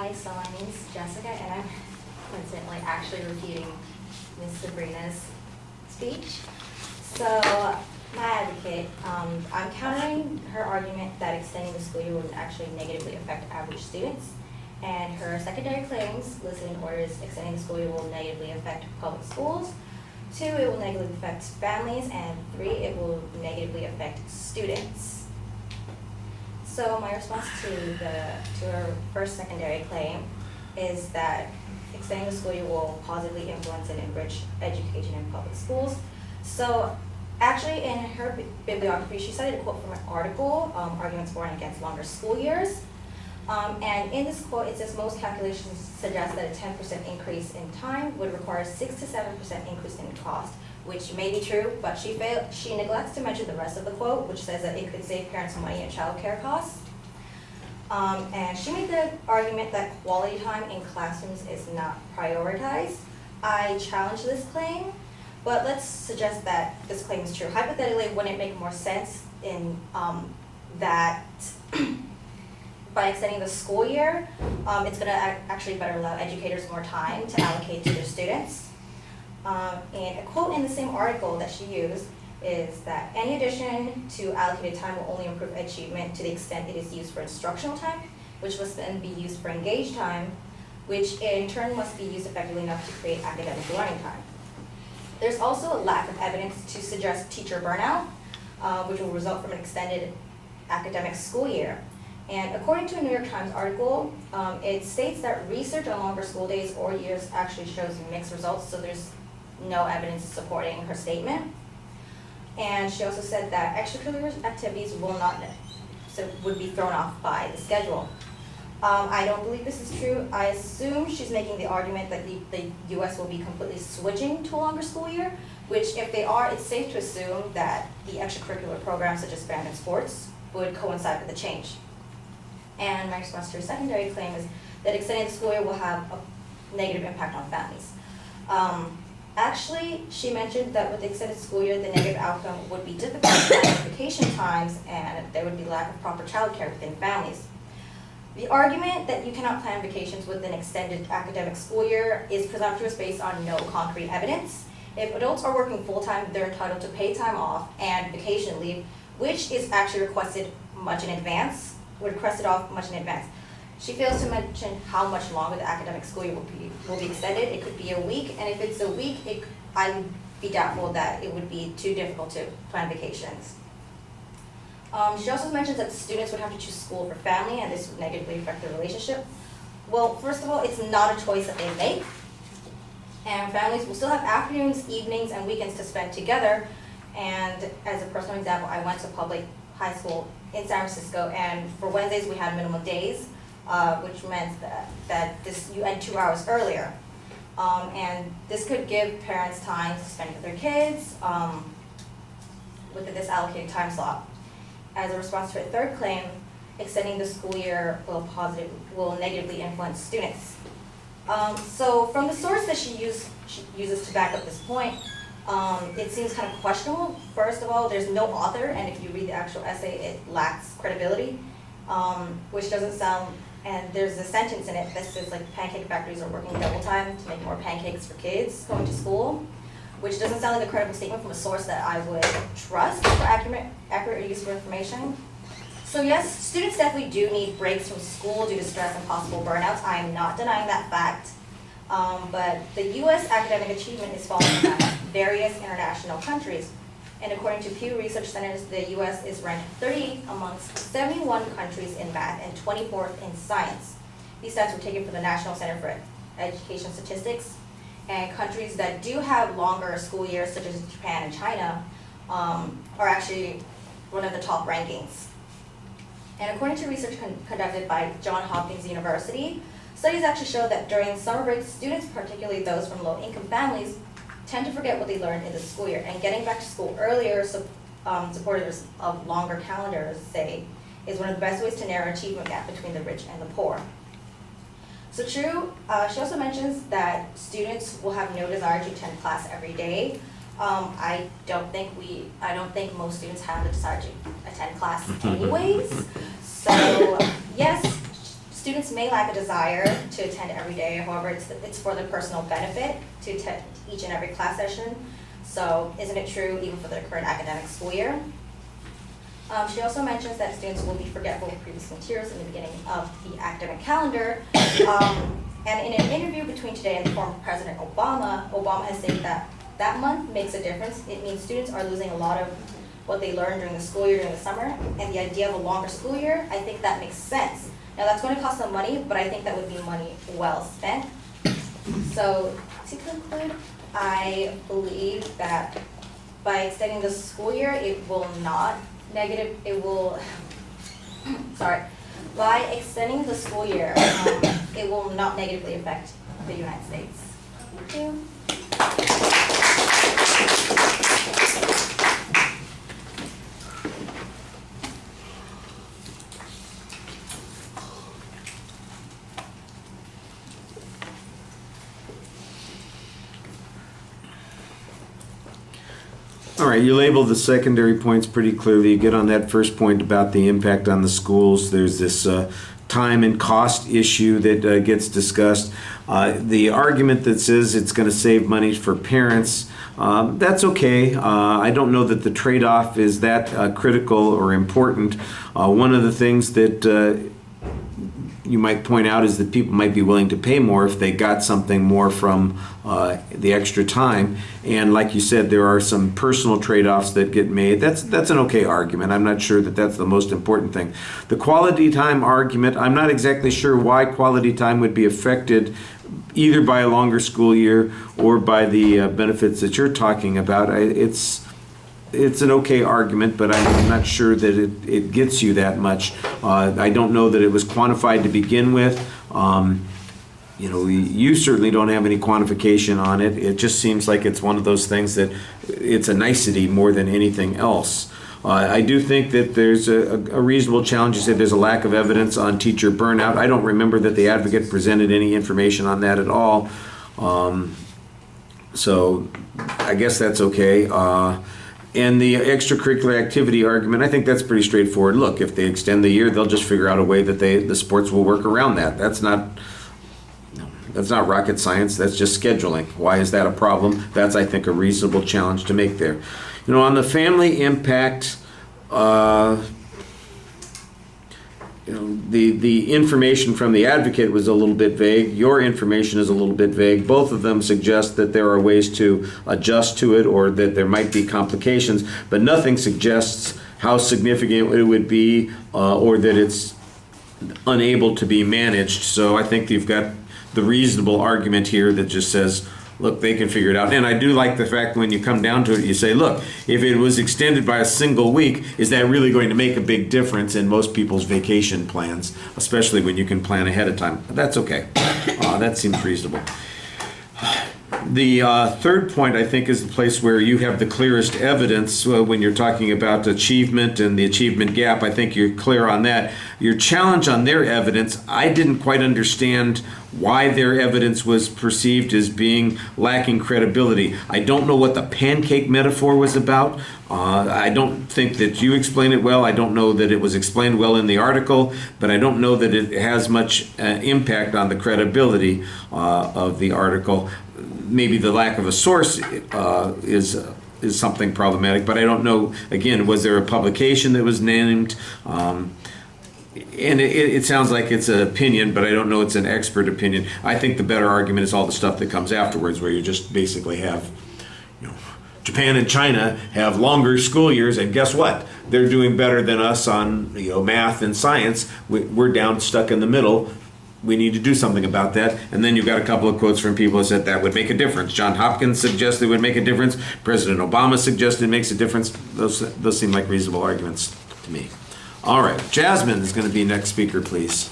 Hi, so my name's Jessica, and I'm coincidentally actually repeating Ms. Sabrina's speech. So, my advocate, I'm countering her argument that extending the school year would actually negatively affect average students. And her secondary claims listed in order is extending the school year will negatively affect public schools. 2, it will negatively affect families, and 3, it will negatively affect students. So my response to her first secondary claim is that extending the school year will positively influence and enrich education in public schools. So actually in her bibliography, she cited a quote from an article, Arguments for and Against Longer School Years. And in this quote, it says most calculations suggest that a 10% increase in time would require 6 to 7% increase in cost, which may be true, but she neglects to mention the rest of the quote, which says that it could save parents money in childcare costs. And she made the argument that quality time in classrooms is not prioritized. I challenge this claim, but let's suggest that this claim is true. Hypothetically, wouldn't it make more sense in that by extending the school year, it's going to actually better allow educators more time to allocate to their students. And a quote in the same article that she used is that any addition to allocated time will only improve achievement to the extent it is used for instructional time, which must then be used for engaged time, which in turn must be used effectively enough to create academic learning time. There's also a lack of evidence to suggest teacher burnout, which will result from an extended academic school year. And according to a New York Times article, it states that research on longer school days or years actually shows mixed results, so there's no evidence supporting her statement. And she also said that extracurricular activities would be thrown off by the schedule. I don't believe this is true. I assume she's making the argument that the U.S. will be completely switching to a longer school year, which if they are, it's safe to assume that the extracurricular programs such as band and sports would coincide with the change. And my response to her secondary claim is that extending the school year will have a negative impact on families. Actually, she mentioned that with the extended school year, the negative outcome would be difficult vacation times, and there would be lack of proper childcare within families. The argument that you cannot plan vacations with an extended academic school year is presumptuous based on no concrete evidence. If adults are working full-time, they're entitled to paid time off and vacation leave, which is actually requested off much in advance. She fails to mention how much longer the academic school year will be extended. It could be a week, and if it's a week, I would be doubtful that it would be too difficult to plan vacations. She also mentions that students would have to choose school for family, and this would negatively affect their relationship. Well, first of all, it's not a choice that they make, and families will still have afternoons, evenings, and weekends to spend together. And as a personal example, I went to public high school in San Francisco, and for Wednesdays we had minimum days, which meant that you end 2 hours earlier. And this could give parents time to spend with their kids within this allocated time slot. As a response to her third claim, extending the school year will negatively influence students. So from the source that she uses to back up this point, it seems kind of questionable. First of all, there's no author, and if you read the actual essay, it lacks credibility, which doesn't sound, and there's a sentence in it that says like pancake factories are working double time to make more pancakes for kids going to school, which doesn't sound like a credible statement from a source that I would trust for accurate or useful information. So yes, students definitely do need breaks from school due to stress and possible burnouts. I am not denying that fact. But the U.S. academic achievement is falling behind various international countries. And according to Pew Research Centers, the U.S. is ranked 38th amongst 71 countries in math and 24th in science. These stats were taken from the National Center for Education Statistics. And countries that do have longer school years, such as Japan and China, are actually one of the top rankings. And according to research conducted by Johns Hopkins University, studies actually show that during summer breaks, students, particularly those from low-income families, tend to forget what they learned in the school year. And getting back to school earlier, supporters of longer calendars say, is one of the best ways to narrow achievement gap between the rich and the poor. So true, she also mentions that students will have no desire to attend class every day. I don't think most students have the desire to attend class anyways. So yes, students may lack a desire to attend every day, however, it's for their personal benefit to attend each and every class session. So isn't it true even for the current academic school year? She also mentions that students will be forgetful of previous materials in the beginning of the academic calendar. And in an interview between today and former President Obama, Obama has stated that that month makes a difference. It means students are losing a lot of what they learned during the school year, during the summer, and the idea of a longer school year, I think that makes sense. Now that's going to cost some money, but I think that would be money well spent. So to conclude, I believe that by extending the school year, by extending the school year, it will not negatively affect the United States. Thank you. All right, you labeled the secondary points pretty clearly. You get on that first point about the impact on the schools. There's this time and cost issue that gets discussed. The argument that says it's going to save money for parents, that's okay. I don't know that the trade-off is that critical or important. One of the things that you might point out is that people might be willing to pay more if they got something more from the extra time. And like you said, there are some personal trade-offs that get made. That's an okay argument. I'm not sure that that's the most important thing. The quality time argument, I'm not exactly sure why quality time would be affected either by a longer school year or by the benefits that you're talking about. It's an okay argument, but I'm not sure that it gets you that much. I don't know that it was quantified to begin with. You certainly don't have any quantification on it. It just seems like it's one of those things that it's a nicety more than anything else. I do think that there's a reasonable challenge. You said there's a lack of evidence on teacher burnout. I don't remember that the advocate presented any information on that at all. So I guess that's okay. And the extracurricular activity argument, I think that's pretty straightforward. Look, if they extend the year, they'll just figure out a way that the sports will work around that. That's not rocket science. That's just scheduling. Why is that a problem? That's, I think, a reasonable challenge to make there. On the family impact, the information from the advocate was a little bit vague. Your information is a little bit vague. Both of them suggest that there are ways to adjust to it or that there might be complications, but nothing suggests how significant it would be or that it's unable to be managed. So I think you've got the reasonable argument here that just says, look, they can figure it out. And I do like the fact when you come down to it, you say, look, if it was extended by a single week, is that really going to make a big difference in most people's vacation plans, especially when you can plan ahead of time? That's okay. That seems reasonable. The third point, I think, is the place where you have the clearest evidence when you're talking about achievement and the achievement gap. I think you're clear on that. Your challenge on their evidence, I didn't quite understand why their evidence was perceived as being lacking credibility. I don't know what the pancake metaphor was about. I don't think that you explain it well. I don't know that it was explained well in the article, but I don't know that it has much impact on the credibility of the article. Maybe the lack of a source is something problematic, but I don't know, again, was there a publication that was named? And it sounds like it's an opinion, but I don't know it's an expert opinion. I think the better argument is all the stuff that comes afterwards, where you just basically have, Japan and China have longer school years, and guess what? They're doing better than us on math and science. We're down stuck in the middle. We need to do something about that. And then you've got a couple of quotes from people who said that would make a difference. John Hopkins suggested it would make a difference. President Obama suggested it makes a difference. Those seem like reasonable arguments to me. All right, Jasmine is going to be next speaker, please.